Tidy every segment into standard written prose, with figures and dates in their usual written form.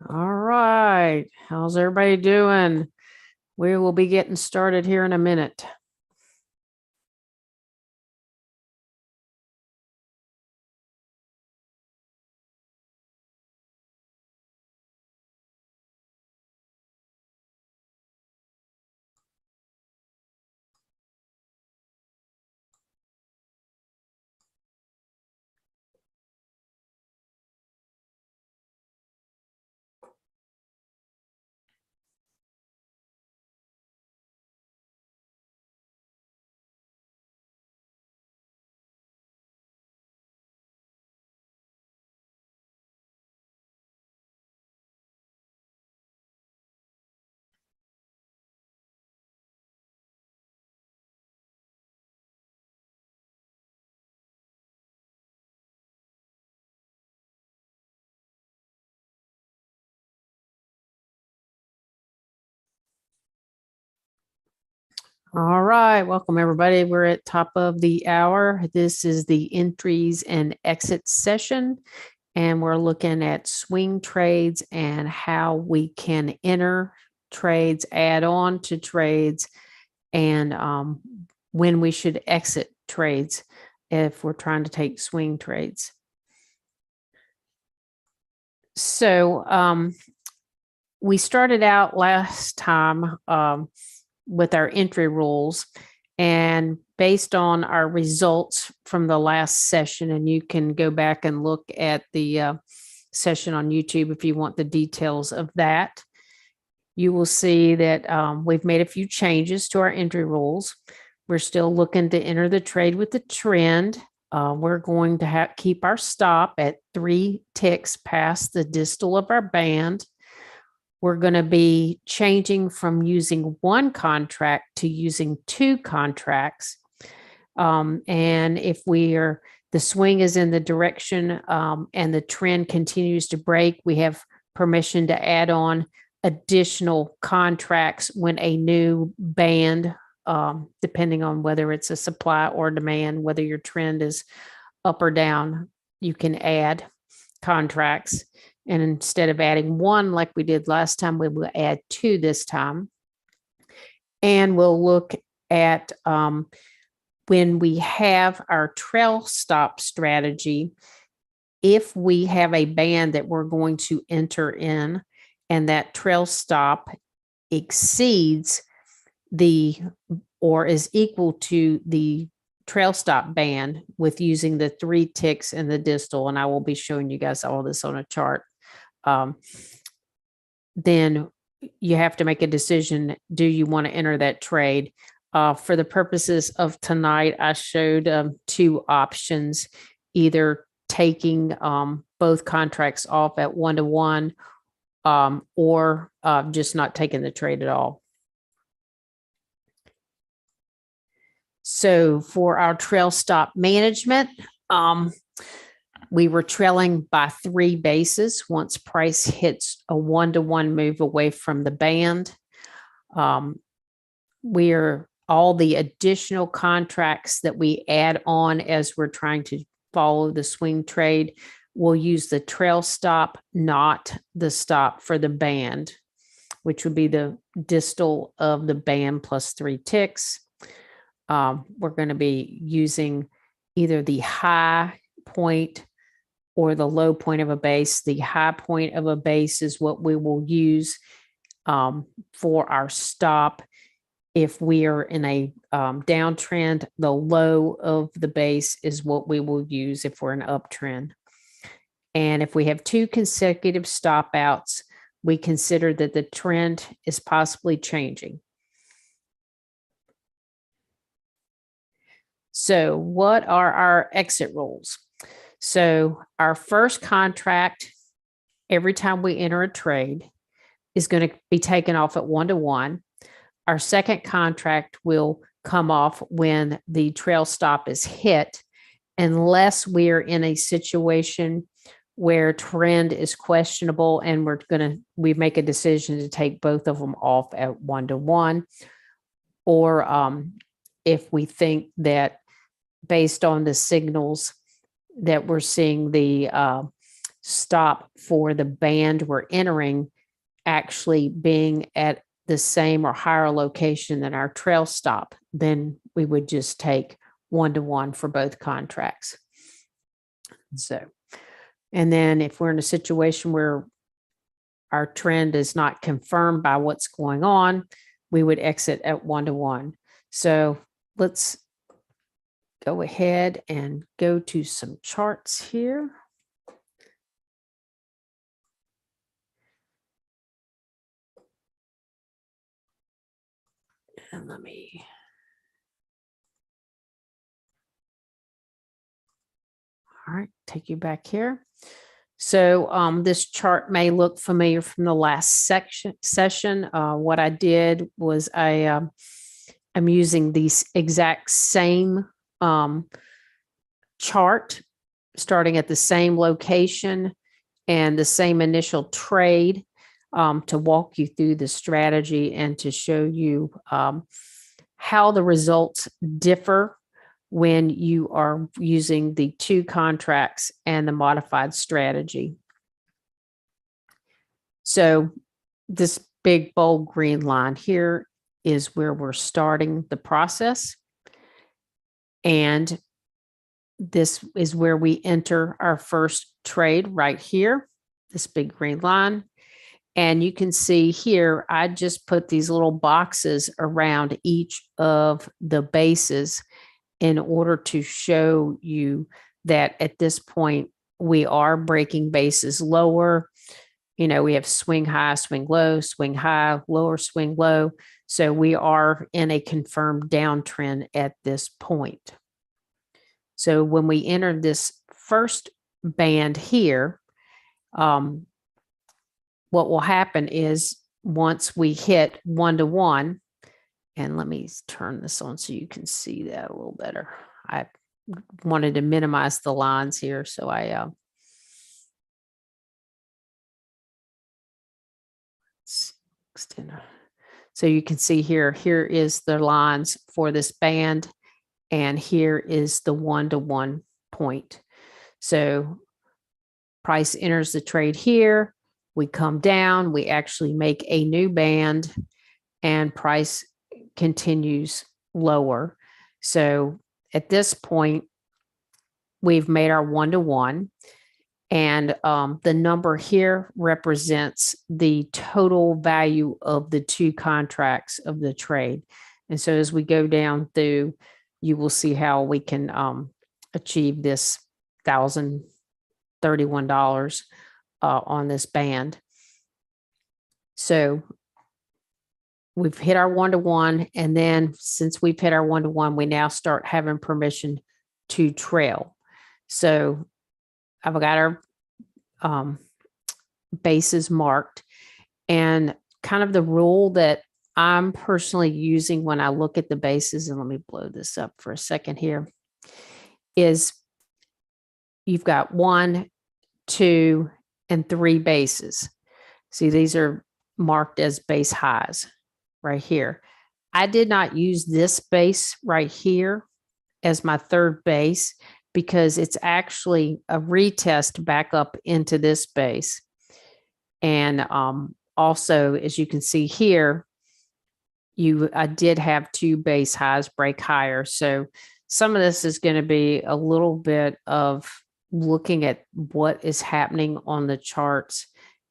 All right. How's everybody doing? We will be getting started here in a minute. All right. Welcome, everybody. We're at top of the hour. This is the entries and exits session, and we're looking at swing trades and how we can enter trades, add on to trades, and when we should exit trades if we're trying to take swing trades. So we started out last time with our entry rules, and based on our results from the last session, and you can go back and look at the session on YouTube if you want the details of that. You will see that we've made a few changes to our entry rules. We're still looking to enter the trade with the trend. We're going to keep our stop at 3 ticks past the distal of our band. We're going to be changing from using one contract to using 2 contracts. And if the swing is in the direction and the trend continues to break, we have permission to add on additional contracts when a new band, depending on whether it's a supply or demand, whether your trend is up or down, you can add contracts. And instead of adding 1 like we did last time, we will add 2 this time. And we'll look at when we have our trail stop strategy, if we have a band that we're going to enter in and that trail stop exceeds or is equal to the trail stop band with using the 3 ticks and the distal, and I will be showing you guys all this on a chart. Then you have to make a decision. Do you want to enter that trade? For the purposes of tonight, I showed 2 options, either taking both contracts off at 1-to-1 or just not taking the trade at all. So for our trail stop management, we were trailing by 3 bases once price hits a 1-to-1 move away from the band. All the additional contracts that we add on as we're trying to follow the swing trade, we'll use the trail stop, not the stop for the band, which would be the distal of the band plus 3 ticks. We're going to be using either the high point or the low point of a base. The high point of a base is what we will use for our stop. If we are in a downtrend, the low of the base is what we will use if we're in an uptrend. And if we have 2 consecutive stop outs, we consider that the trend is possibly changing. So what are our exit rules? So our first contract, every time we enter a trade, is going to be taken off at 1-to-1. Our second contract will come off when the trail stop is hit, unless we're in a situation where trend is questionable and we make a decision to take both of them off at 1-to-1, or if we think that based on the signals that we're seeing, the stop for the band we're entering actually being at the same or higher location than our trail stop, then we would just take 1-to-1 for both contracts. So, and then if we're in a situation where our trend is not confirmed by what's going on, we would exit at 1-to-1. So let's go ahead and go to some charts here. And let me. All right, take you back here. So this chart may look familiar from the last session. What I did was I'm using these exact same chart, starting at the same location and the same initial trade to walk you through the strategy and to show you how the results differ when you are using the 2 contracts and the modified strategy. So this big bold green line here is where we're starting the process. And this is where we enter our first trade right here, this big green line. And you can see here, I just put these little boxes around each of the bases in order to show you that at this point, we are breaking bases lower. You know, we have swing high, swing low, swing high, lower, swing low. So we are in a confirmed downtrend at this point. So when we enter this first band here, what will happen is once we hit 1-to-1, and let me turn this on so you can see that a little better. I wanted to minimize the lines here, so I extend. So you can see here is the lines for this band, and here is the 1-to-1 point. So price enters the trade here. We come down, we actually make a new band, and price continues lower. So at this point, we've made our 1-to-1, and the number here represents the total value of the 2 contracts of the trade. And so as we go down through, you will see how we can achieve this $1,031 on this band. So we've hit our 1-to-1, and then since we've hit our 1-to-1, we now start having permission to trail. So I've got our bases marked, and kind of the rule that I'm personally using when I look at the bases, and let me blow this up for a second here, is you've got 1, 2, and 3 bases. See, these are marked as base highs right here. I did not use this base right here as my third base because it's actually a retest back up into this base. And also, as you can see here, I did have 2 base highs break higher. So some of this is going to be a little bit of looking at what is happening on the charts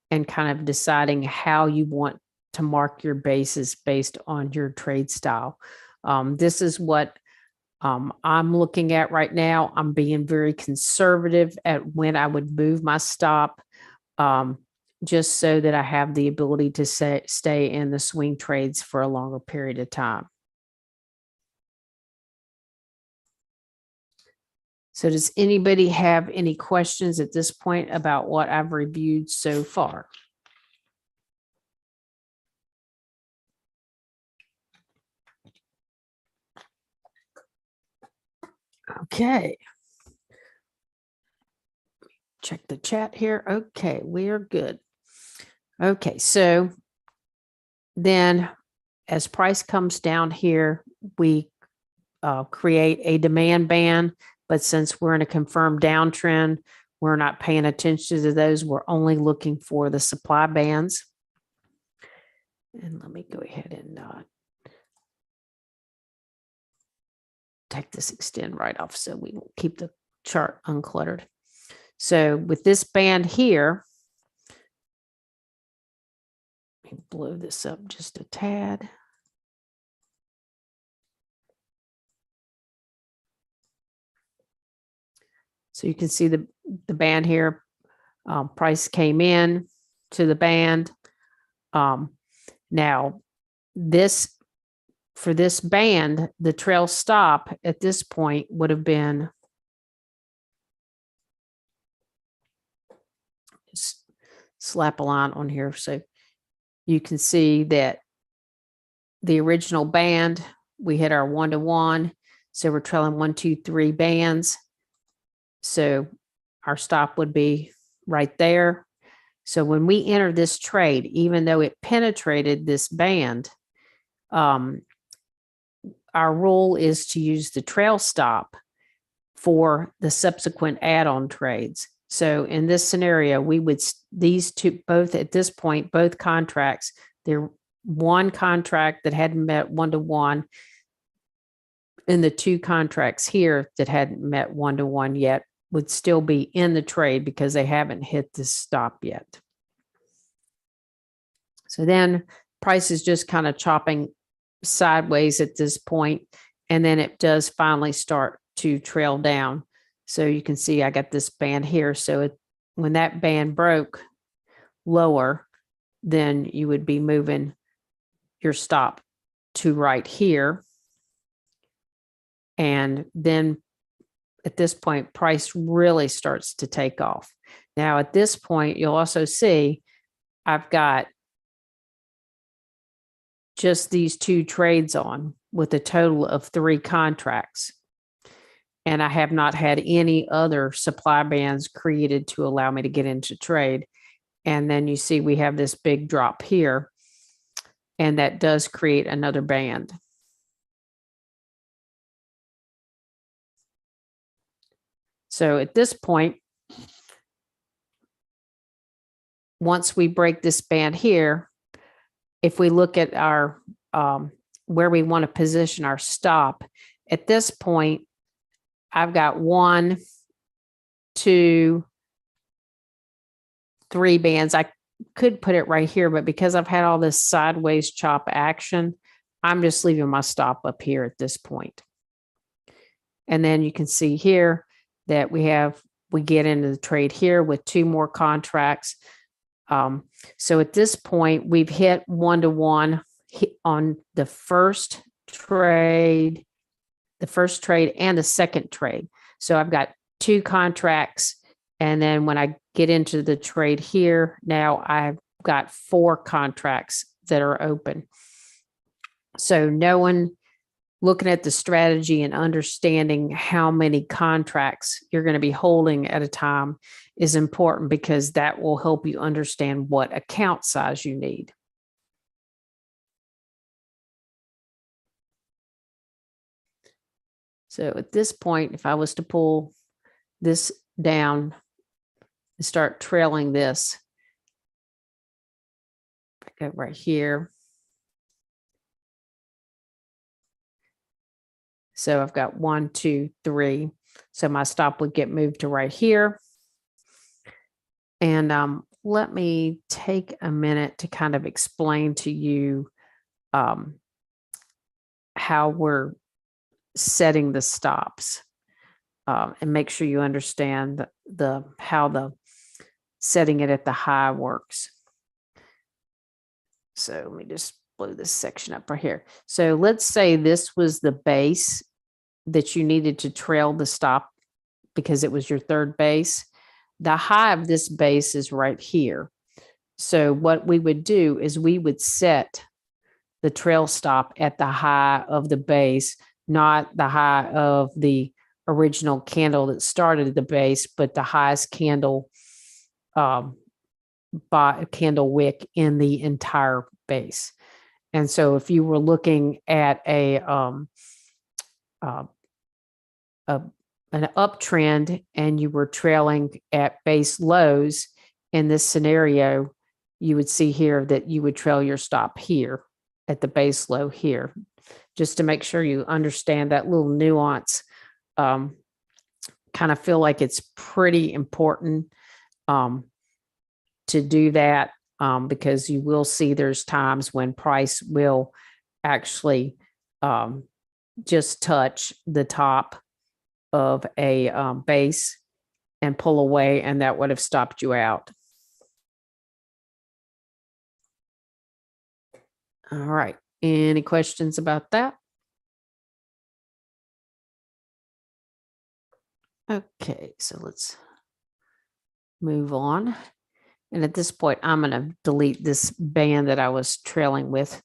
and kind of deciding how you want to mark your bases based on your trade style. This is what I'm looking at right now. I'm being very conservative at when I would move my stop, just so that I have the ability to stay in the swing trades for a longer period of time. So does anybody have any questions at this point about what I've reviewed so far? Okay. Check the chat here. Okay, we are good. Okay, so then as price comes down here, we create a demand band. But since we're in a confirmed downtrend, We're not paying attention to those. We're only looking for the supply bands. And let me go ahead and take this extend right off so we will keep the chart uncluttered. So with this band here, let me blow this up just a tad. So you can see the band here. Price came in to the band. Now, for this band, the trail stop at this point would have been just slap a line on here so you can see that the original band, we hit our 1-to-1. So we're trailing 1, 2, 3 bands. So our stop would be right there. So when we enter this trade, even though it penetrated this band, our rule is to use the trail stop for the subsequent add-on trades. So in this scenario, we would, these two, both at this point, both contracts, they're one contract that hadn't met 1-to-1 and the two contracts here that hadn't met 1-to-1 yet would still be in the trade because they haven't hit this stop yet. So then price is just kind of chopping sideways at this point, and then it does finally start to trail down. So you can see I got this band here. So when that band broke lower, then you would be moving your stop to right here. And then at this point, price really starts to take off. Now, at this point, you'll also see I've got just these two trades on with a total of 3 contracts. And I have not had any other supply bands created to allow me to get into trade. And then you see we have this big drop here, and that does create another band. So at this point, once we break this band here, if we look at our where we want to position our stop, at this point, I've got 1, 2, 3 bands. I could put it right here, but because I've had all this sideways chop action, I'm just leaving my stop up here at this point. And then you can see here that we get into the trade here with 2 more contracts. So at this point, we've hit 1-to-1 on the first trade and the second trade. So I've got 2 contracts. And then when I get into the trade here, now I've got 4 contracts that are open. So looking at the strategy and understanding how many contracts you're going to be holding at a time is important, because that will help you understand what account size you need. So at this point, if I was to pull this down and start trailing this, I go right here. So I've got 1, 2, 3. So my stop would get moved to right here. And let me take a minute to kind of explain to you how we're setting the stops, and make sure you understand how the setting it at the high works. So let me just blow this section up right here. So let's say this was the base that you needed to trail the stop because it was your third base. The high of this base is right here. So what we would do is we would set the trail stop at the high of the base, not the high of the original candle that started the base, but the highest candle by candle wick in the entire base. And so if you were looking at a an uptrend and you were trailing at base lows, in this scenario, you would see here that you would trail your stop here at the base low here, just to make sure you understand that little nuance. Kind of feel like it's pretty important to do that because you will see there's times when price will actually just touch the top of a base and pull away, and that would have stopped you out. All right. Any questions about that? Okay, so let's move on. And at this point, I'm going to delete this band that I was trailing with,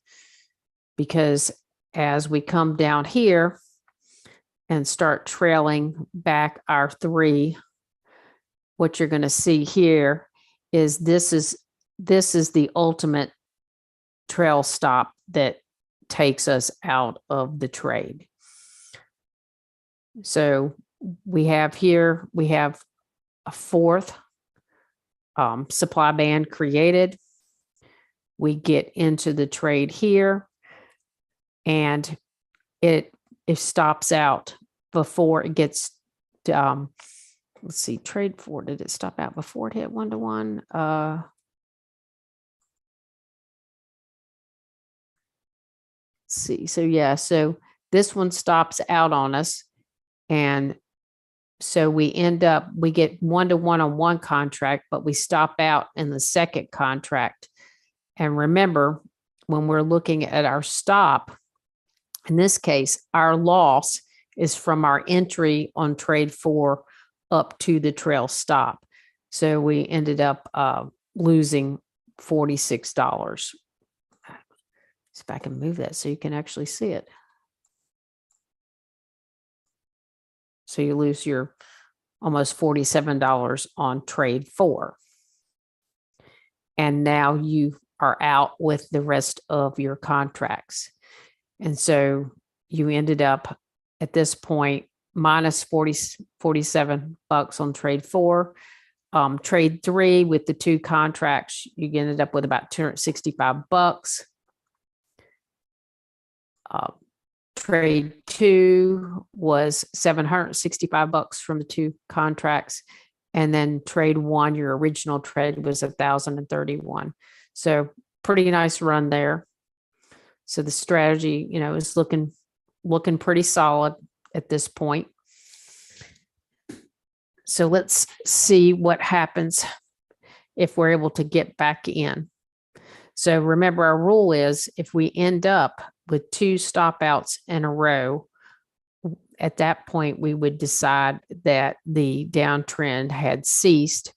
because as we come down here and start trailing back our 3, what you're going to see here is this is the ultimate trail stop that takes us out of the trade. So we have here, we have a 4th supply band created. We get into the trade here, and it stops out before it gets to, let's see, trade 4. Did it stop out before it hit 1-to-1? Let's see. So yeah, so this one stops out on us, and so we end up, we get 1-to-1 on one contract, but we stop out in the second contract. And remember, when we're looking at our stop, in this case, our loss is from our entry on trade 4 up to the trail stop. So we ended up losing $46. See if I can move that so you can actually see it. So you lose your almost $47 on trade 4. And now you are out with the rest of your contracts. And so you ended up at this point minus $47 on trade 4. Trade 3 with the 2 contracts, you ended up with about $265. Trade 2 was $765 from the 2 contracts. And then trade 1, your original trade, was $1,031. So pretty nice run there. So the strategy, is looking pretty solid at this point. So let's see what happens if we're able to get back in. So remember, our rule is if we end up with 2 stop outs in a row, at that point, we would decide that the downtrend had ceased.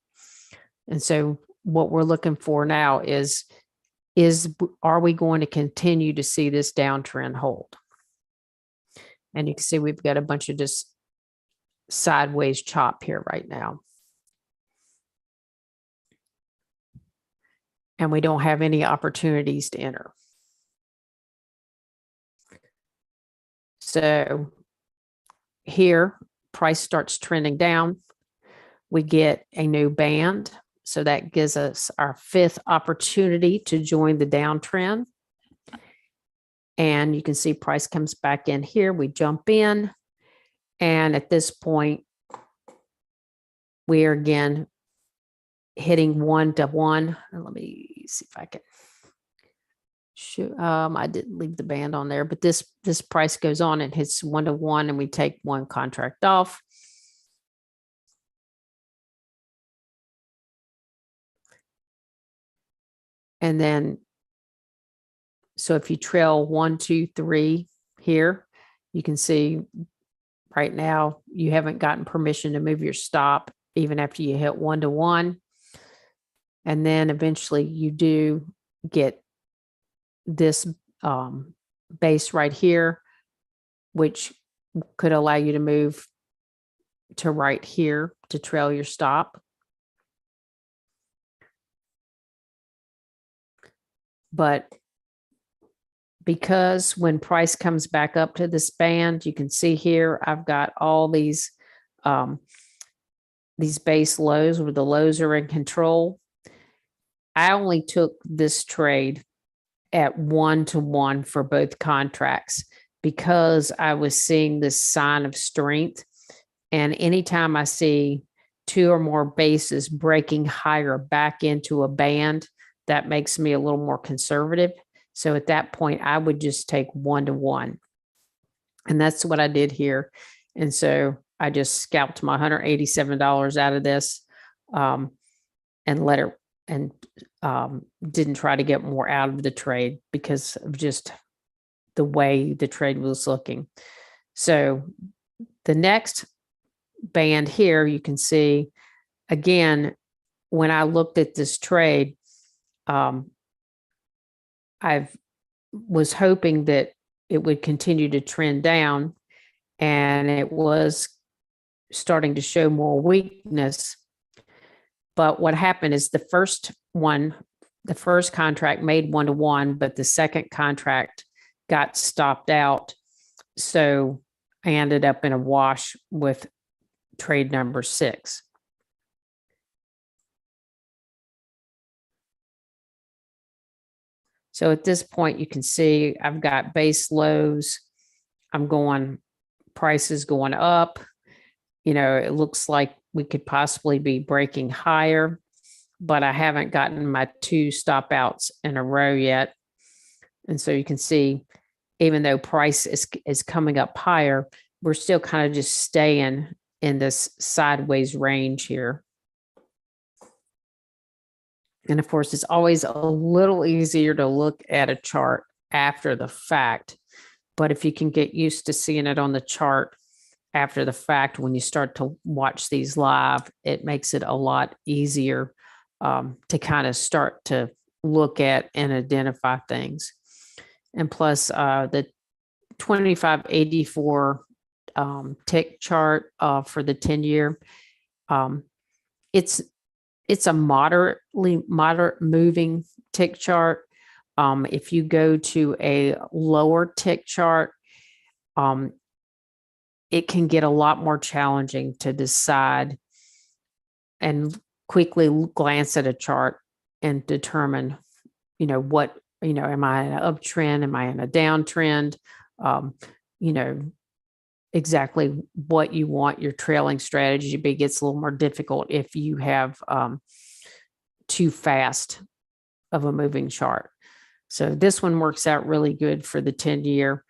And so what we're looking for now is are we going to continue to see this downtrend hold? And you can see we've got a bunch of just sideways chop here right now. And we don't have any opportunities to enter. So here, price starts trending down. We get a new band. So that gives us our 5th opportunity to join the downtrend. And you can see price comes back in here. We jump in. And at this point, we are again hitting 1-to-1. And let me see if I can show. I didn't leave the band on there, but this price goes on and hits 1-to-1, and we take 1 contract off. And then, so if you trail 1, 2, 3 here, you can see right now you haven't gotten permission to move your stop even after you hit 1-to-1. And then eventually you do get this base right here, which could allow you to move to right here to trail your stop. But because when price comes back up to this band, you can see here, I've got all these these base lows where the lows are in control. I only took this trade at 1-to-1 for both contracts because I was seeing this sign of strength. And anytime I see two or more bases breaking higher back into a band, that makes me a little more conservative. So at that point, I would just take 1-to-1. And that's what I did here. And so I just scalped my $187 out of this and let it, and didn't try to get more out of the trade because of just the way the trade was looking. So the next band here, you can see, again, when I looked at this trade, I was hoping that it would continue to trend down, and it was starting to show more weakness. But what happened is the first contract made 1-to-1, but the second contract got stopped out. So I ended up in a wash with trade number 6. So at this point, you can see I've got base lows. I'm going, prices going up. You know, it looks like we could possibly be breaking higher, but I haven't gotten my 2 stop outs in a row yet. And so you can see, even though price is coming up higher, we're still kind of just staying in this sideways range here. And of course, it's always a little easier to look at a chart after the fact. But if you can get used to seeing it on the chart after the fact, when you start to watch these live, it makes it a lot easier to kind of start to look at and identify things. And plus the 2584 tick chart for the 10-year, it's a moderate moving tick chart. If you go to a lower tick chart, it can get a lot more challenging to decide and quickly glance at a chart and determine, what, am I in an uptrend? Am I in a downtrend? Exactly what you want your trailing strategy to be gets a little more difficult if you have too fast of a moving chart. So this one works out really good for the 10-year,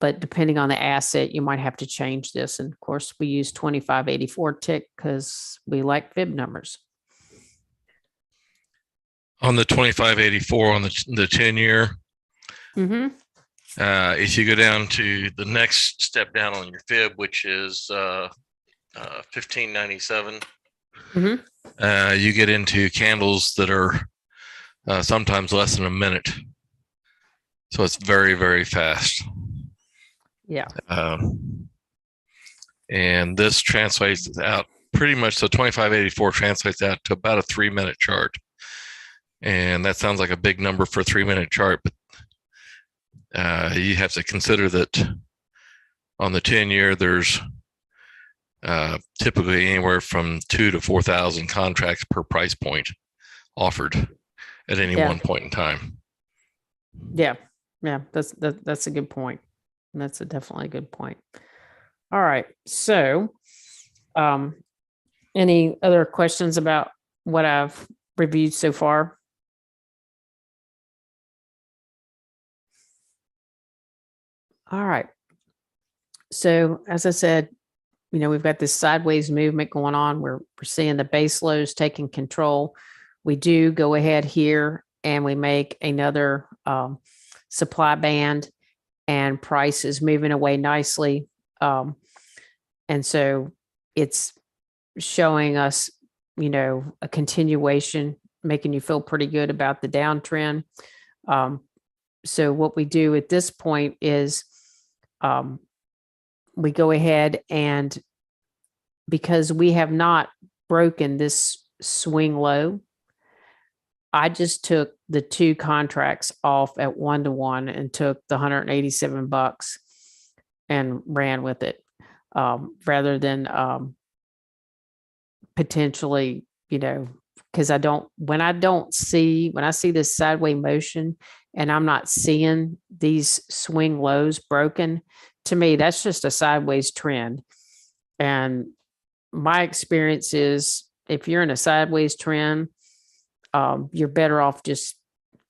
but depending on the asset, you might have to change this. And of course, we use 2584 tick because we like fib numbers. On the 2584 on the 10-year, if you go down to the next step down on your fib, which is 1597, you get into candles that are sometimes less than a minute. So it's very, very fast. Yeah. And this translates out pretty much, so 2584 translates out to about a 3-minute chart. And that sounds like a big number for a 3-minute chart, but you have to consider that on the 10-year, there's typically anywhere from 2,000 to 4,000 contracts per price point offered at any one point in time. Yeah, that's a good point. That's definitely a good point. All right, so any other questions about what I've reviewed so far? All right. So as I said, we've got this sideways movement going on. We're seeing the base lows taking control. We do go ahead here and we make another supply band, and price is moving away nicely. And so it's showing us, a continuation, making you feel pretty good about the downtrend. So what we do at this point is we go ahead, and because we have not broken this swing low, I just took the 2 contracts off at 1-to-1 and took the $187 and ran with it. rather than potentially, because when I see this sideways motion and I'm not seeing these swing lows broken, to me, that's just a sideways trend. And my experience is if you're in a sideways trend, you're better off just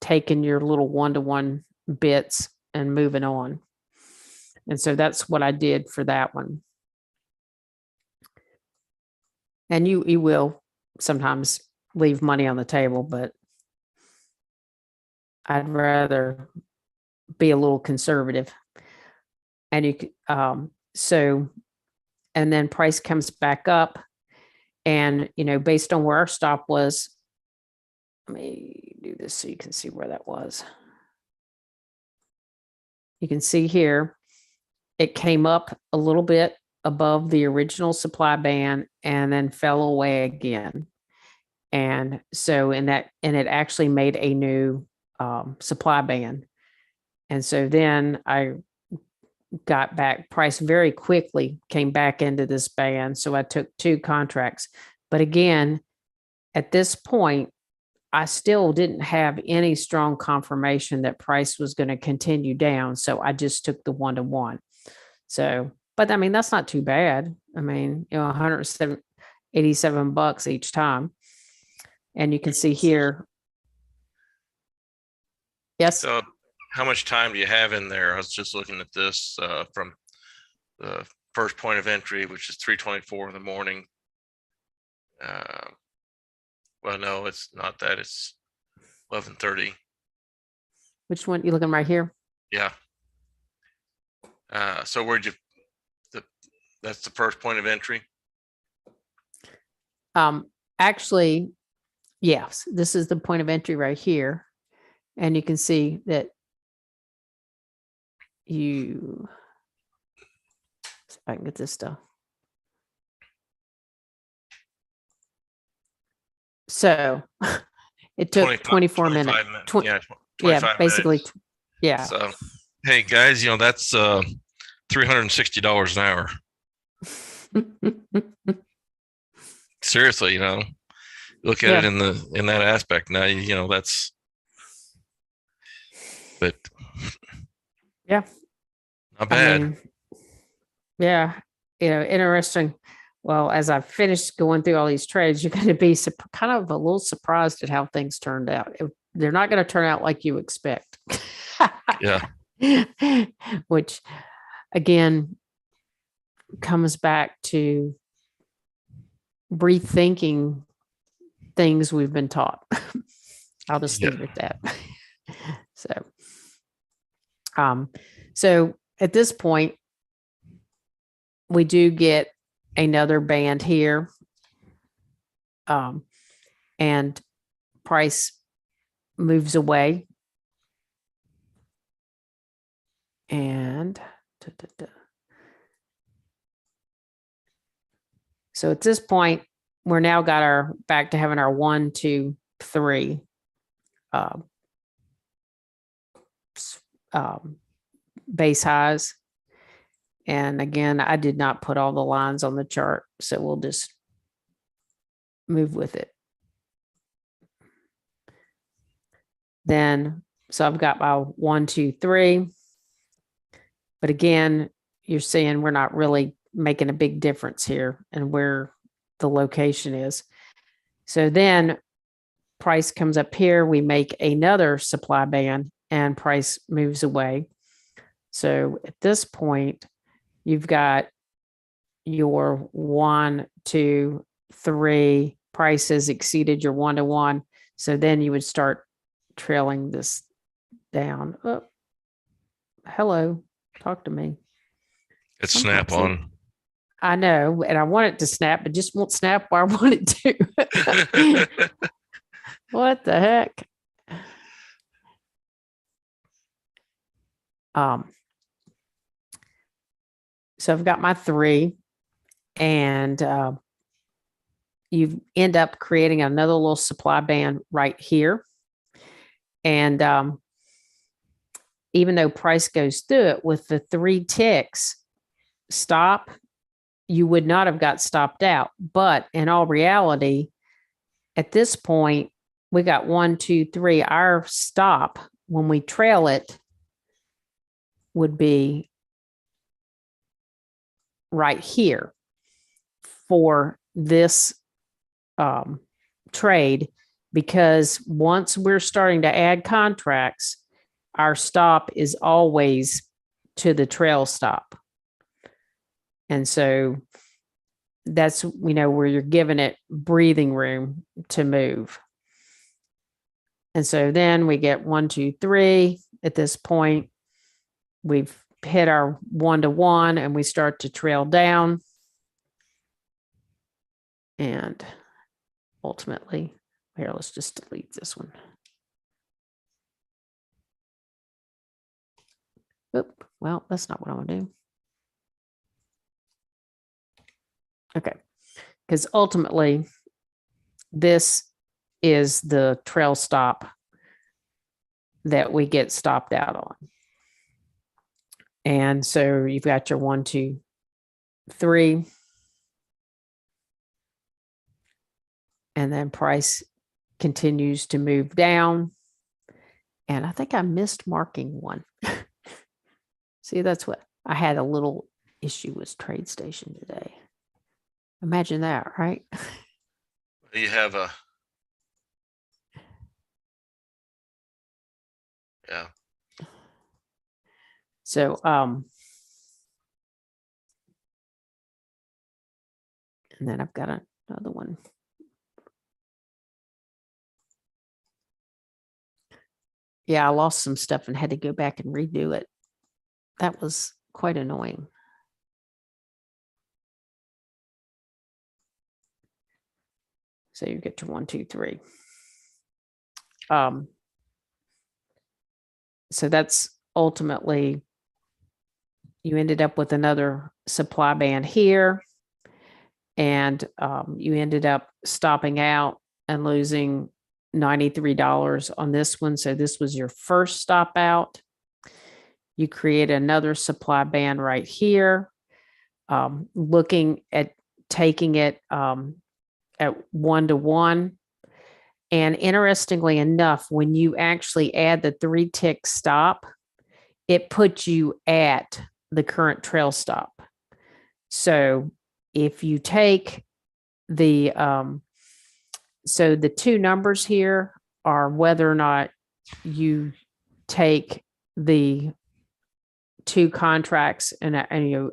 taking your little 1-to-1 bits and moving on. And so that's what I did for that one. And you will sometimes leave money on the table, but I'd rather be a little conservative. And and then price comes back up, and based on where our stop was, let me do this so you can see where that was. You can see here, it came up a little bit above the original supply band and then fell away again. And so it actually made a new supply band. And so then I got back, price very quickly came back into this band. So I took 2 contracts. But again, at this point, I still didn't have any strong confirmation that price was going to continue down. So I just took the 1-to-1. So, but I mean, that's not too bad. I mean, $187 each time. And you can see here. Yes. So how much time do you have in there? I was just looking at this from the first point of entry, which is 3:24 in the morning. Well, no, it's not that. It's 11:30. Which one? You looking right here? Yeah. So that's the first point of entry? Actually, yes, this is the point of entry right here. And you can see that see if I can get this stuff. So it took 24 minutes. Yeah, 25 yeah, basically. minutes. Yeah. So, hey guys, that's $360 an hour. Seriously, look at it in that aspect. Now, that's, but yeah, not bad. I mean, yeah, interesting. Well, as I finished going through all these trades, you're going to be kind of a little surprised at how things turned out. They're not going to turn out like you expect. Yeah. Which, again, comes back to rethinking things we've been taught. I'll just leave it at that. So at this point, we do get another band here, and price moves away, and so at this point, we're now got back to having our 1, 2, 3 base highs. And again, I did not put all the lines on the chart, so we'll just move with it. Then, so I've got my 1, 2, 3. But again, you're seeing we're not really making a big difference here and where the location is. So then price comes up here, we make another supply band and price moves away. So at this point, you've got your 1, 2, 3 prices exceeded your 1-to-1. So then you would start trailing this down. Oh, hello, talk to me. It's snap on. I know, and I want it to snap, but just won't snap where I want it to. What the heck? So I've got my 3, and you end up creating another little supply band right here. And even though price goes through it with the 3 ticks, stop you would not have got stopped out. But in all reality, at this point, we got 1, 2, 3. Our stop when we trail it would be right here for this trade, because once we're starting to add contracts, our stop is always to the trail stop. And so that's, where you're giving it breathing room to move. And so then we get 1, 2, 3. At this point, we've hit our 1-to-1 and we start to trail down. And ultimately, here, let's just delete this one. Oop, well, that's not what I want to do. Okay, because ultimately, this is the trail stop that we get stopped out on. And so you've got your 1, 2, 3. And then price continues to move down. And I think I missed marking one. See, that's what I had a little issue with TradeStation today. Imagine that, right? You have a, yeah. So, and then I've got another one. Yeah, I lost some stuff and had to go back and redo it. That was quite annoying. So you get your 1, 2, 3. So that's ultimately, you ended up with another supply band here, and you ended up stopping out and losing $93 on this one. So this was your first stop out. You create another supply band right here, looking at taking it at 1-to-1. And interestingly enough, when you actually add the 3-tick stop, it puts you at the current trail stop. So if you take the, so the two numbers here are whether or not you take the 2 contracts and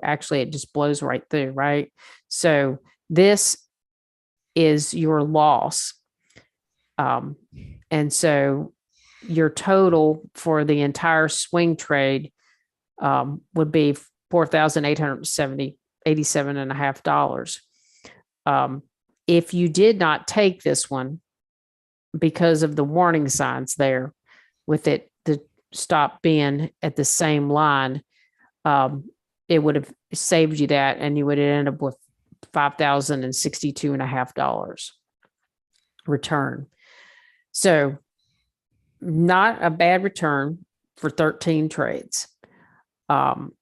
actually it just blows right through, right? So this is your loss. And so your total for the entire swing trade would be $4,887.5. If you did not take this one because of the warning signs there, with it the stop being at the same line, it would have saved you that, and you would end up with $5,062.5 return. So not a bad return for 13 trades. And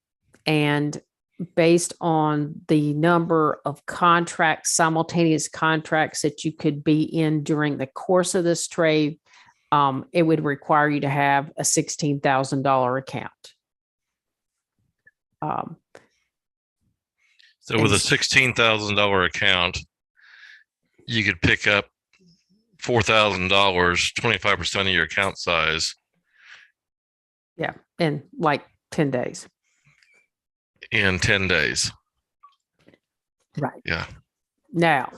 based on the number of contracts, simultaneous contracts that you could be in during the course of this trade, it would require you to have a $16,000 account. So with a $16,000 account, you could pick up $4,000, 25% of your account size. Yeah, in like 10 days. In 10 days. Right. Yeah. Now,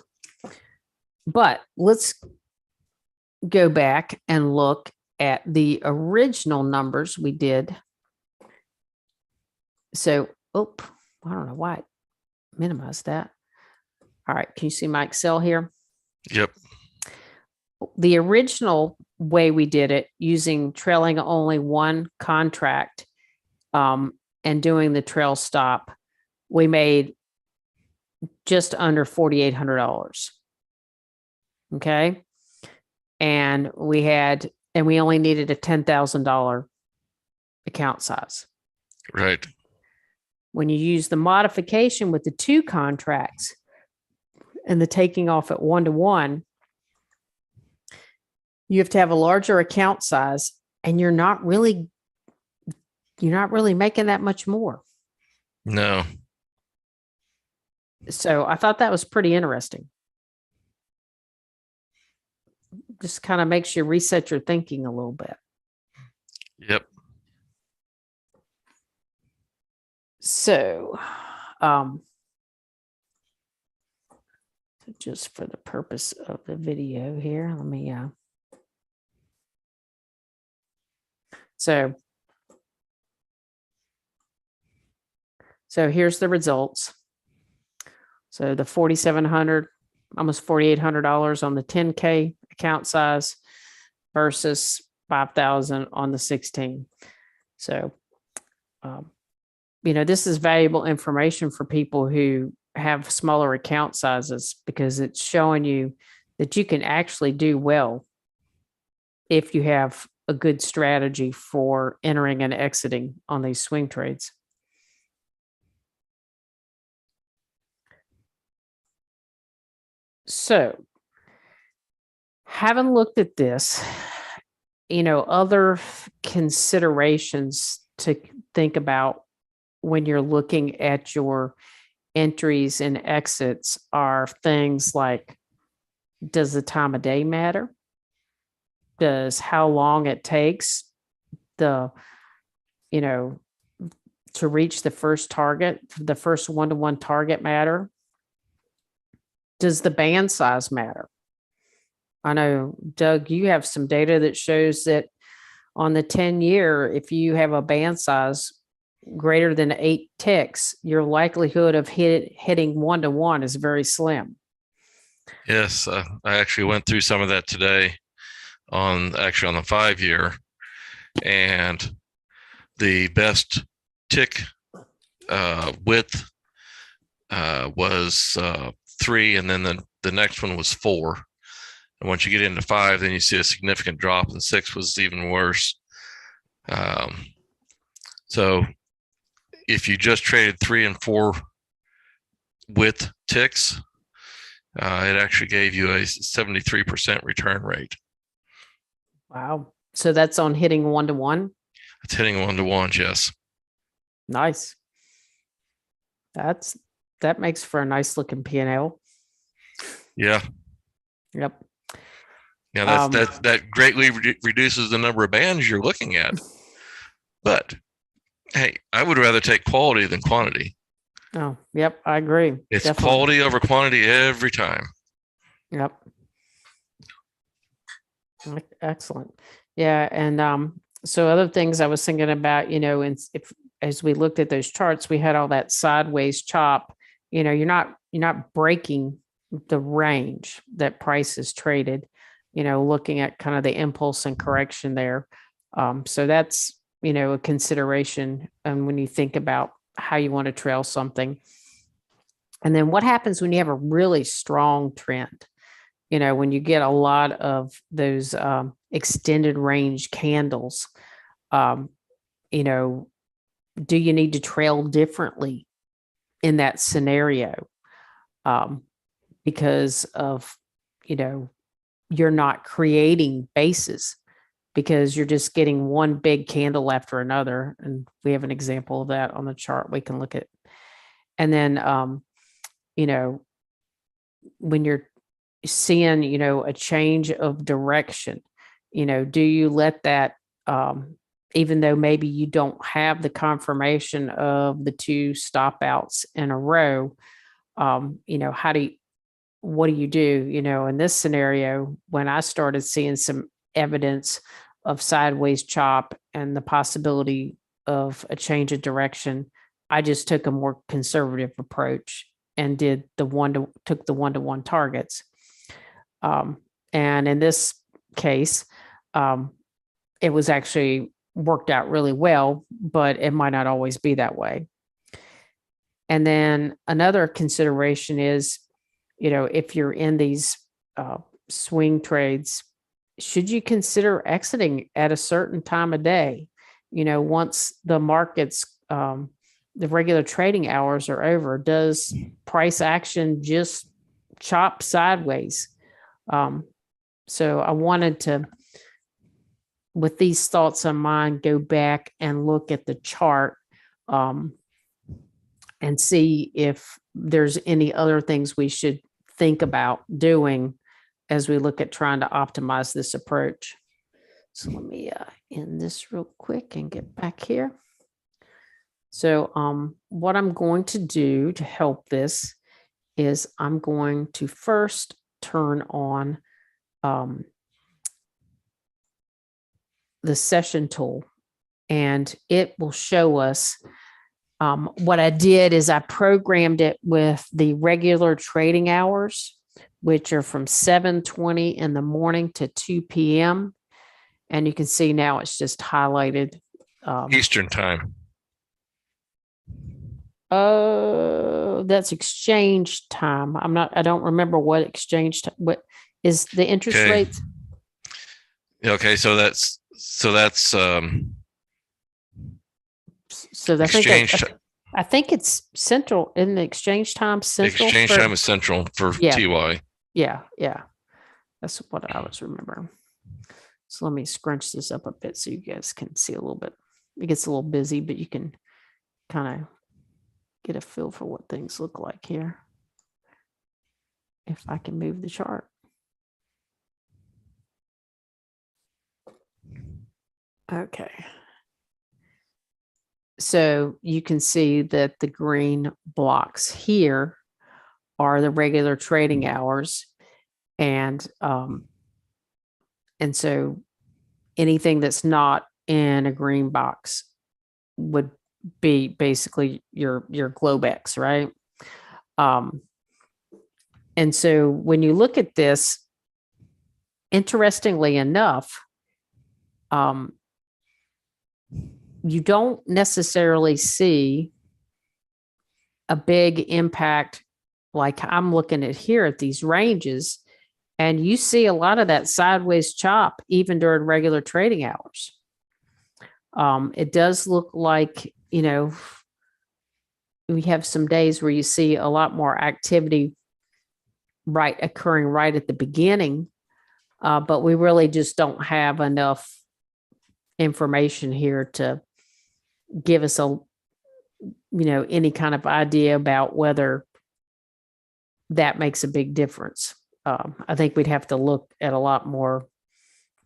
but let's go back and look at the original numbers we did. So, I don't know why I minimized that. All right, can you see my Excel here? Yep. The original way we did it, using trailing only one contract and doing the trail stop, we made just under $4,800. Okay. And we only needed a $10,000 account size. Right. When you use the modification with the 2 contracts and the taking off at 1-to-1, you have to have a larger account size, and you're not really making that much more. No. So I thought that was pretty interesting. Just kind of makes you reset your thinking a little bit. Yep. So, just for the purpose of the video here, let me, so here's the results. So the $4,700, almost $4,800 on the 10K account size versus 5,000 on the 16. So, this is valuable information for people who have smaller account sizes, because it's showing you that you can actually do well if you have a good strategy for entering and exiting on these swing trades. So, having looked at this, other considerations to think about when you're looking at your entries and exits are things like, does the time of day matter? Does how long it takes to reach the first target, the first 1-to-1 target matter? Does the band size matter? I know, Doug, you have some data that shows that on the 10-year, if you have a band size greater than 8 ticks, your likelihood of hitting 1-to-1 is very slim. Yes, I actually went through some of that today on the 5-year, and the best tick width was 3, and then the next one was 4. And once you get into 5, then you see a significant drop, and 6 was even worse. So if you just traded 3 and 4 with ticks, it actually gave you a 73% return rate. Wow. So that's on hitting 1-to-1? It's hitting 1-to-1, yes. Nice. That makes for a nice looking P&L. Yeah. Yep. Yeah, that greatly reduces the number of bands you're looking at. But hey, I would rather take quality than quantity. Oh, yep, I agree. It's definitely. Quality over quantity every time. Yep. Excellent. Yeah, and so other things I was thinking about, if as we looked at those charts, we had all that sideways chop. You're not breaking the range that price is traded. Looking at kind of the impulse and correction there. So that's a consideration, and when you think about how you want to trail something. And then what happens when you have a really strong trend? When you get a lot of those extended range candles, do you need to trail differently in that scenario? Because of, you're not creating bases, because you're just getting one big candle after another. And we have an example of that on the chart we can look at. And then, when you're seeing, a change of direction, do you let that, even though maybe you don't have the confirmation of the 2 stop outs in a row, what do you do? In this scenario, when I started seeing some evidence of sideways chop and the possibility of a change of direction, I just took a more conservative approach and took the 1-to-1 targets. And in this case, it was actually worked out really well, but it might not always be that way. And then another consideration is, if you're in these swing trades, should you consider exiting at a certain time of day? Once the markets the regular trading hours are over, does price action just chop sideways? So I wanted to, with these thoughts in mind, go back and look at the chart and see if there's any other things we should think about doing as we look at trying to optimize this approach. So let me end this real quick and get back here. So what I'm going to do to help this is I'm going to first turn on the session tool, and it will show us what I did is I programmed it with the regular trading hours, which are from 7:20 in the morning to 2 p.m. And you can see now it's just highlighted. Eastern time. Oh, that's exchange time. I don't remember what exchange, what is the interest rates? Okay. So that's exchange. I think it's central in the exchange time. Central. Exchange time is central for TY. Yeah. That's what I was remembering. So let me scrunch this up a bit so you guys can see a little bit. It gets a little busy, but you can kind of get a feel for what things look like here. If I can move the chart. Okay. So you can see that the green blocks here are the regular trading hours. And so anything that's not in a green box would be basically your Globex, right? And so when you look at this, interestingly enough, you don't necessarily see a big impact like I'm looking at here at these ranges, and you see a lot of that sideways chop even during regular trading hours. It does look like, we have some days where you see a lot more activity occurring right at the beginning, but we really just don't have enough information here to give us any kind of idea about whether that makes a big difference. I think we'd have to look at a lot more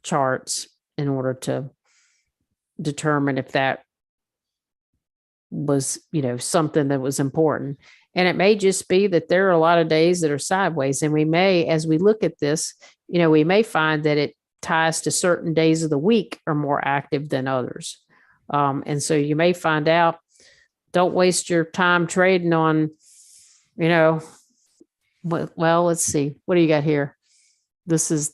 charts in order to determine if that was, something that was important. And it may just be that there are a lot of days that are sideways. And we may, as we look at this, we may find that it ties to certain days of the week are more active than others. And so you may find out, don't waste your time trading on, well, let's see. What do you got here? This is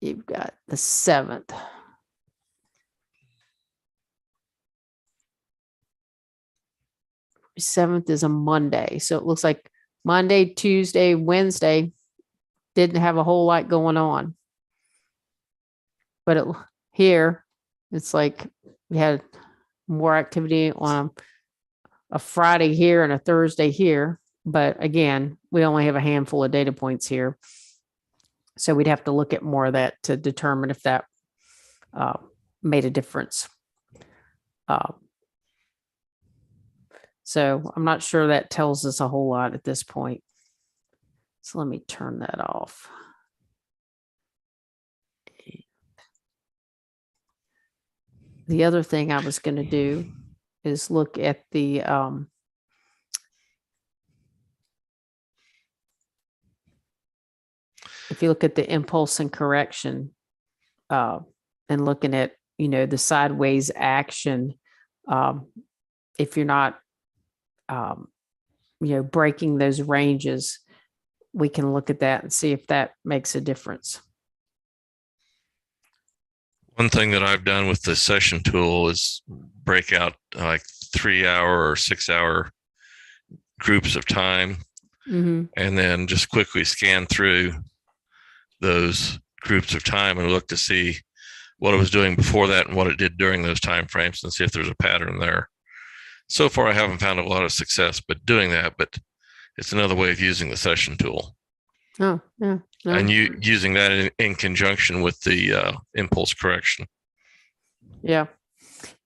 you've got the 7th. 7th is a Monday. So it looks like Monday, Tuesday, Wednesday didn't have a whole lot going on. But here, it's like we had more activity on a Friday here and a Thursday here. But again, we only have a handful of data points here. So we'd have to look at more of that to determine if that made a difference. So I'm not sure that tells us a whole lot at this point. So let me turn that off. The other thing I was going to do is look at the if you look at the impulse and correction and looking at, the sideways action, if you're not, breaking those ranges, we can look at that and see if that makes a difference. One thing that I've done with the session tool is break out like 3-hour or 6-hour groups of time, and then just quickly scan through those groups of time and look to see what it was doing before that and what it did during those time frames and see if there's a pattern there. So far, I haven't found a lot of success, but doing that, but it's another way of using the session tool. Oh, yeah. No. And you using that in conjunction with the impulse correction. Yeah.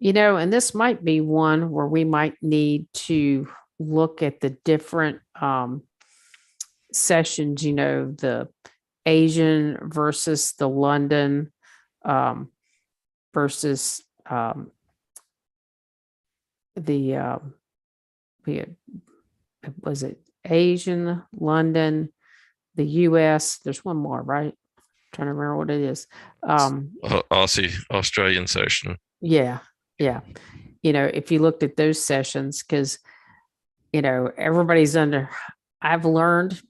And this might be one where we might need to look at the different sessions, the Asian versus the London versus the was it Asian, London, the US. There's one more, right? I'm trying to remember what it is. Aussie, Australian session. Yeah. Yeah. If you looked at those sessions, because, everybody's I've learned,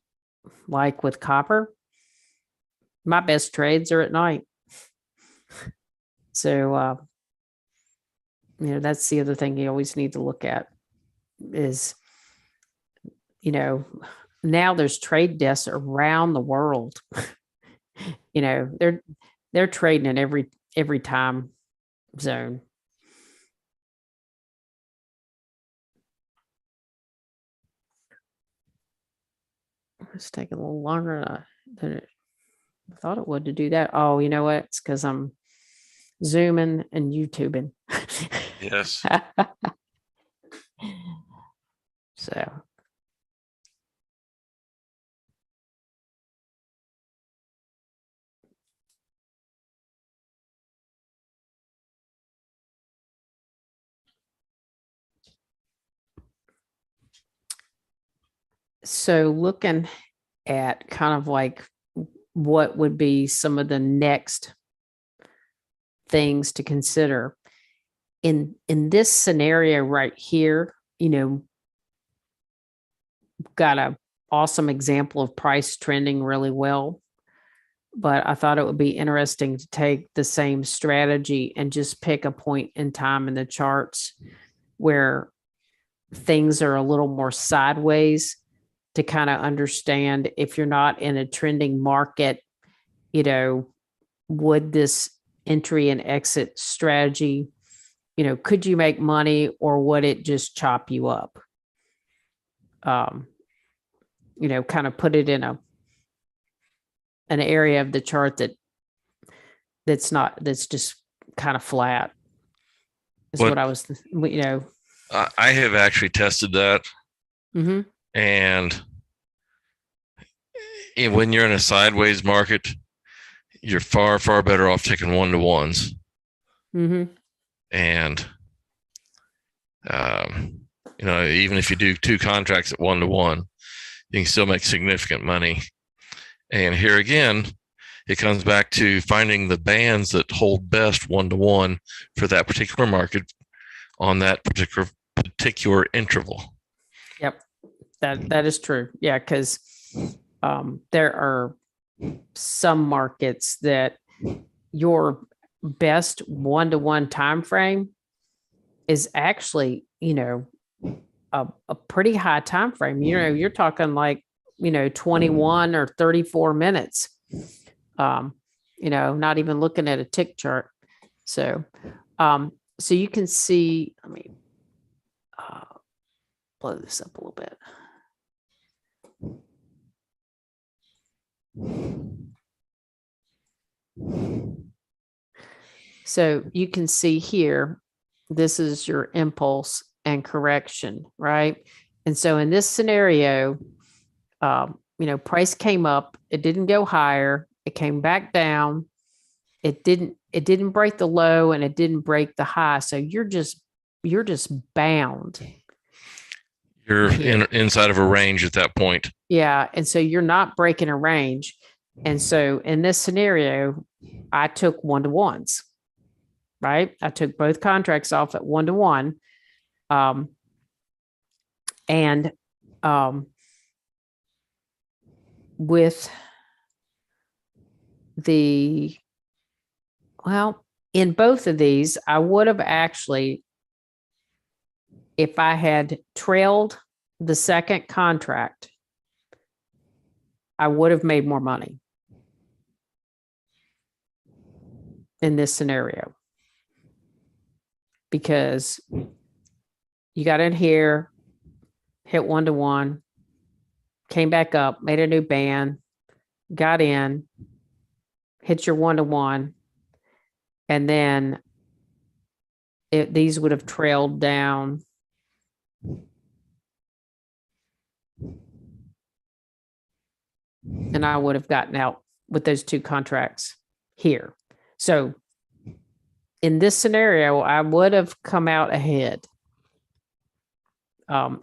like with copper, my best trades are at night. So, that's the other thing you always need to look at is, now there's trade desks around the world. They're trading in every time zone. It's taking a little longer than I thought it would to do that. Oh, you know what? It's because I'm zooming and YouTubing. Yes. So. So looking at kind of like what would be some of the next things to consider in this scenario right here, got a awesome example of price trending really well. But I thought it would be interesting to take the same strategy and just pick a point in time in the charts where things are a little more sideways to kind of understand if you're not in a trending market, would this entry and exit strategy, could you make money or would it just chop you up? Kind of put it in an area of the chart that's just kind of flat. Is what I was, I have actually tested that. Mm-hmm. And when you're in a sideways market, you're far, far better off taking 1-to-1s. Mm-hmm. And, even if you do 2 contracts at 1-to-1, you can still make significant money. And here again, it comes back to finding the bands that hold best 1-to-1 for that particular market on that particular interval. Yep. That is true. Yeah. Cause there are some markets that your best 1-to-1 time frame is actually, a pretty high time frame. You're talking like, 21 or 34 minutes. Not even looking at a tick chart. So you can see, let me blow this up a little bit. So you can see here, this is your impulse and correction, right? And so in this scenario, price came up, it didn't go higher, it came back down, it didn't break the low and it didn't break the high. So you're just bound. You're inside of a range at that point. Yeah. And so you're not breaking a range. And so in this scenario, I took 1-to-1s, right? I took both contracts off at 1-to-1. With in both of these, I would have actually, if I had trailed the second contract, I would have made more money. in this scenario, because you got in here, hit 1-to-1, came back up, made a new band, got in, hit your 1-to-1, and then these would have trailed down. And I would have gotten out with those two contracts here. So in this scenario, I would have come out ahead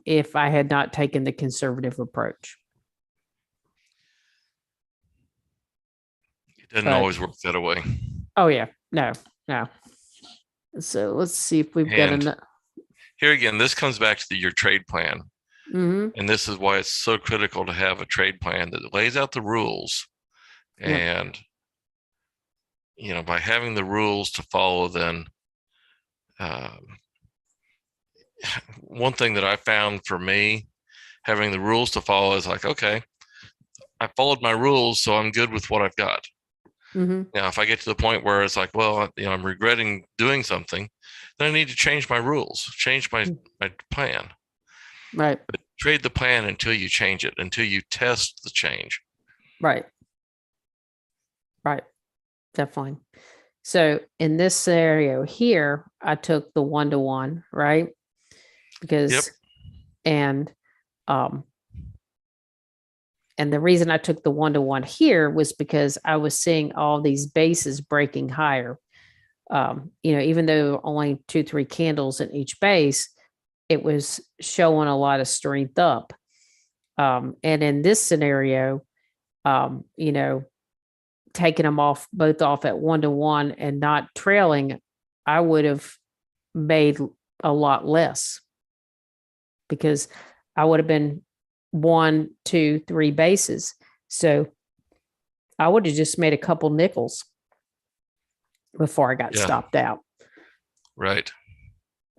if I had not taken the conservative approach. It doesn't always work that way. Oh, yeah. No. So let's see if we've got enough. Here again, this comes back to your trade plan. Mm-hmm. And this is why it's so critical to have a trade plan that lays out the rules. And, by having the rules to follow, then one thing that I found for me, having the rules to follow is like, okay, I followed my rules, so I'm good with what I've got. Mm-hmm. Now, if I get to the point where it's like, well, I'm regretting doing something, then I need to change my rules, change my plan. Right. But trade the plan until you change it, until you test the change. Right. Definitely. So in this scenario here, I took the 1-to-1, right? Because, and the reason I took the 1-to-1 here was because I was seeing all these bases breaking higher. Even though there were only 2-3 candles in each base, it was showing a lot of strength up. And in this scenario, taking them both off at 1-to-1 and not trailing, I would have made a lot less, because I would have been 1, 2, 3 bases. So I would have just made a couple nickels before I got stopped out. Right.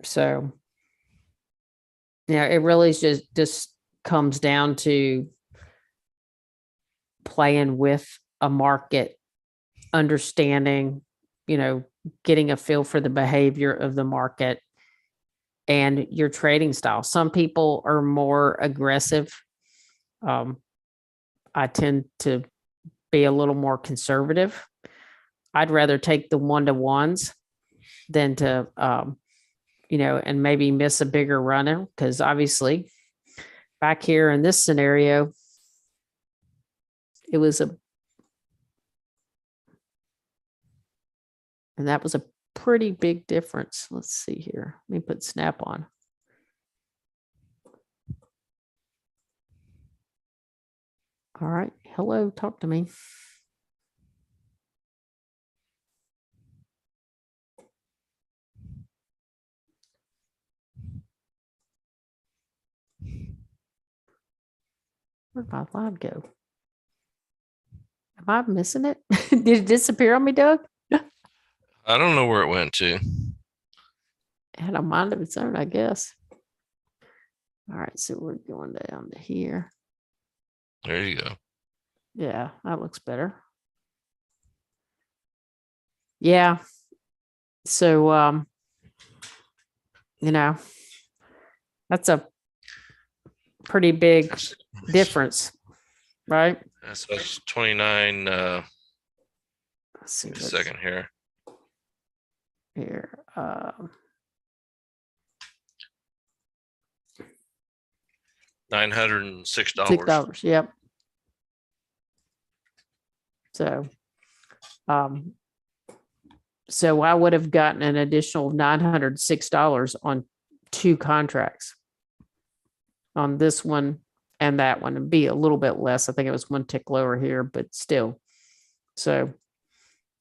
So, it really is just comes down to playing with a market, understanding, getting a feel for the behavior of the market and your trading style. Some people are more aggressive. I tend to be a little more conservative. I'd rather take the 1-to-1s than to, and maybe miss a bigger runner, because obviously back here in this scenario, it was and that was a pretty big difference. Let's see here. Let me put snap on. All right. Hello, talk to me. Where'd my live go? Am I missing it? Did it disappear on me, Doug? I don't know where it went to. It had a mind of its own, I guess. All right, so we're going down to here. There you go. Yeah, that looks better. Yeah. So, that's a pretty big difference, right? That's 29. Let's see. A second here. Here. $906. $6. Yep. So I would have gotten an additional $906 on 2 contracts, on this one and that one, and be a little bit less. I think it was 1 tick lower here, but still. So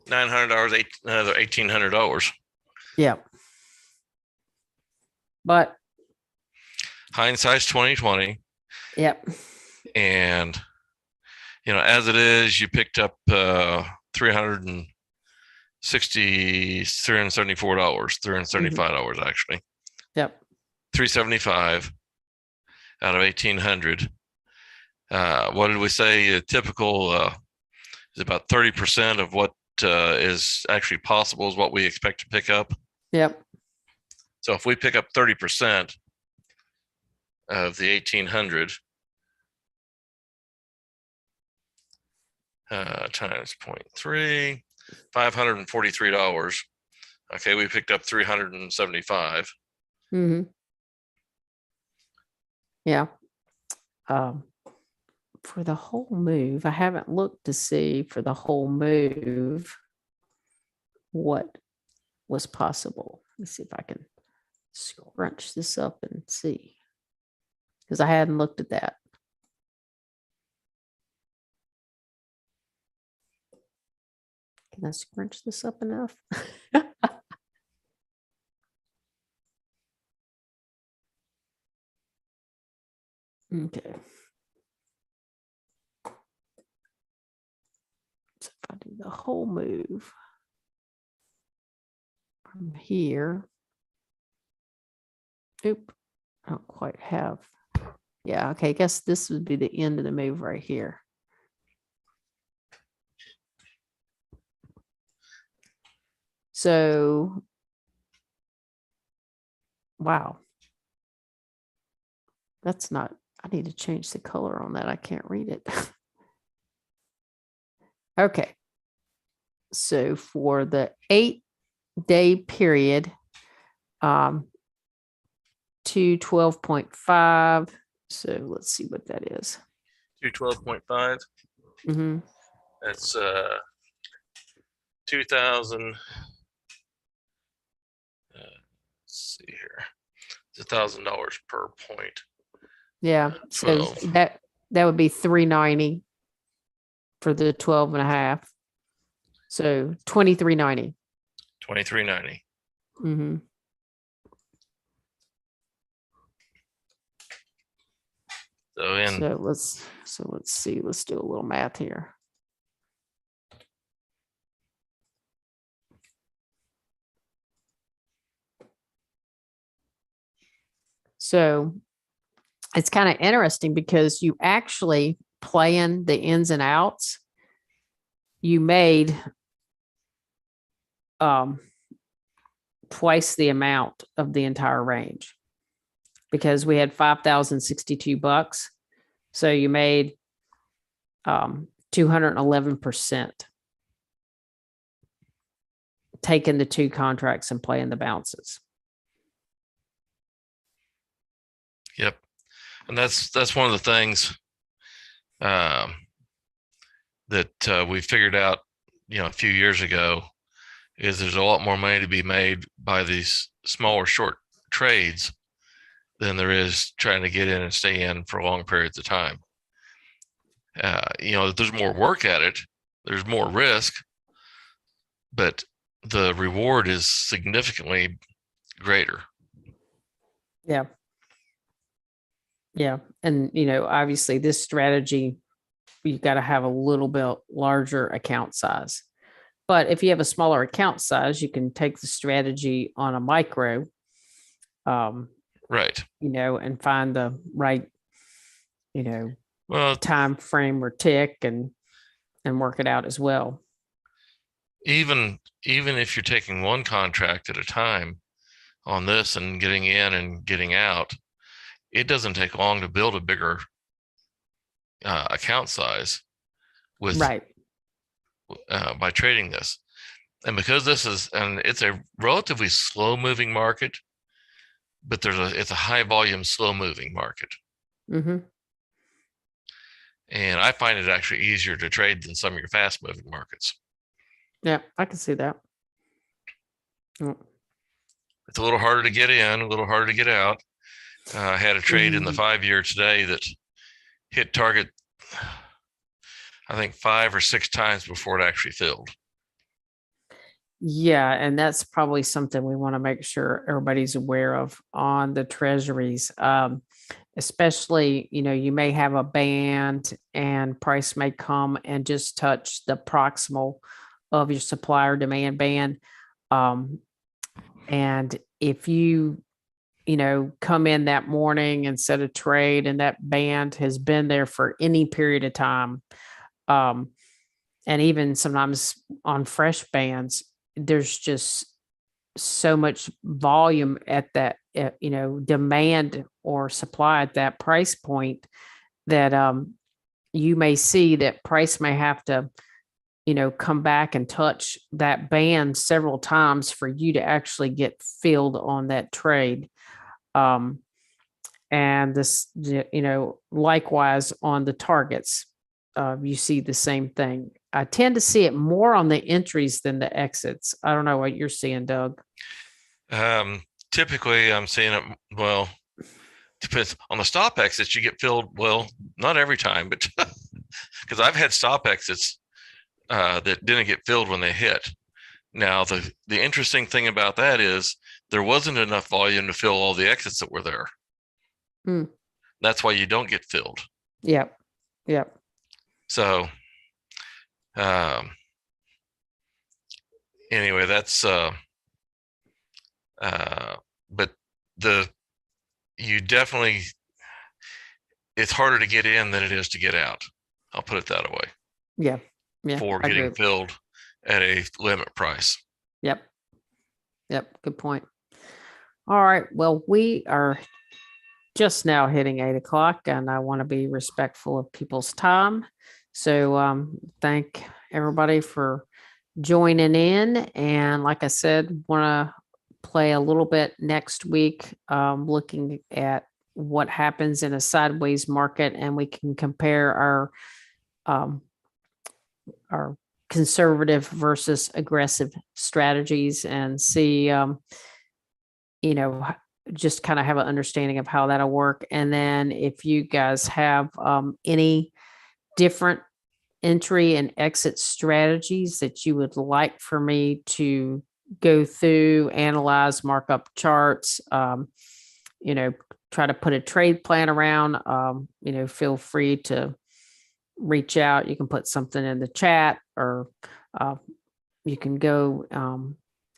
$900, another $1,800. Yeah. But hindsight's 2020. Yep. And as it is, you picked up $374, $375 actually. Yep. $375 out of 1,800. What did we say? A typical is about 30% of what is actually possible is what we expect to pick up. Yep. So if we pick up 30% of the 1800 times 0.3, $543. Okay, we picked up 375. Mm-hmm. Yeah. For the whole move, I haven't looked to see for the whole move what was possible. Let's see if I can scrunch this up and see, because I hadn't looked at that. Can I scrunch this up enough? Okay. So if I do the whole move from here, oop, I don't quite have. Yeah, okay, I guess this would be the end of the move right here. So, wow. That's not, I need to change the color on that. I can't read it. Okay. So for the 8-day period, to 12.5. So let's see what that is. 212.5. Mm-hmm. That's 2,000. Let's see here. It's $1,000 per point. Yeah. So 12. that would be 390 for the 12 and a half. So 2390. 2390. Mm-hmm. So let's see. Let's do a little math here. So it's kind of interesting because you actually plan the ins and outs. You made twice the amount of the entire range because we had $5,062. So you made 211% taking the two contracts and playing the bounces. Yep. And that's one of the things that we figured out, a few years ago, is there's a lot more money to be made by these smaller short trades than there is trying to get in and stay in for long periods of time. There's more work at it, there's more risk, but the reward is significantly greater. Yeah. Yeah. And, obviously this strategy, you've got to have a little bit larger account size. But if you have a smaller account size, you can take the strategy on a micro, right. And find the right, time frame or tick and work it out as well. Even if you're taking one contract at a time on this and getting in and getting out, it doesn't take long to build a bigger account size with by trading this. And because it's a relatively slow moving market, but it's a high volume, slow moving market. Mm-hmm. And I find it actually easier to trade than some of your fast moving markets. Yeah, I can see that. It's a little harder to get in, a little harder to get out. I had a trade in the 5-year today that hit target, I think 5 or 6 times before it actually filled. Yeah, and that's probably something we want to make sure everybody's aware of on the treasuries. Especially, you may have a band and price may come and just touch the proximal of your supplier demand band. And if you, come in that morning and set a trade and that band has been there for any period of time, and even sometimes on fresh bands, there's just so much volume at that, demand or supply at that price point that you may see that price may have to, come back and touch that band several times for you to actually get filled on that trade. And this, likewise on the targets, you see the same thing. I tend to see it more on the entries than the exits. I don't know what you're seeing, Doug. Typically, I'm seeing it, well, depends on the stop exits. You get filled, well, not every time, but because I've had stop exits that didn't get filled when they hit. Now, the interesting thing about that is there wasn't enough volume to fill all the exits that were there. That's why you don't get filled. Yep. So, anyway, that's but you definitely, it's harder to get in than it is to get out. I'll put it that way. Yeah. For getting filled at a limit price. Yep. Good point. All right. Well, we are just now hitting 8:00, and I want to be respectful of people's time. So thank everybody for joining in. And like I said, want to play a little bit next week, looking at what happens in a sideways market, and we can compare our conservative versus aggressive strategies and see, just kind of have an understanding of how that'll work. And then if you guys have any different entry and exit strategies that you would like for me to go through, analyze, mark up charts, try to put a trade plan around, feel free to reach out. You can put something in the chat, or you can go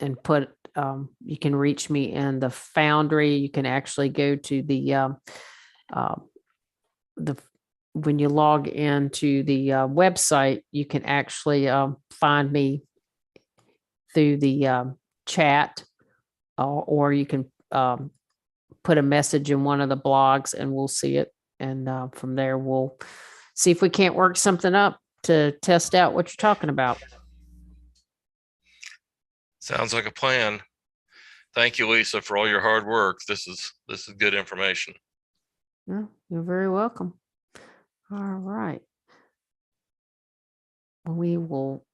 and put, you can reach me in the Foundry. You can actually go to the when you log into the website, you can actually find me through the chat, or you can put a message in one of the blogs and we'll see it. And from there, we'll see if we can't work something up to test out what you're talking about. Sounds like a plan. Thank you, Lisa, for all your hard work. This is good information. Yeah, you're very welcome. All right. We will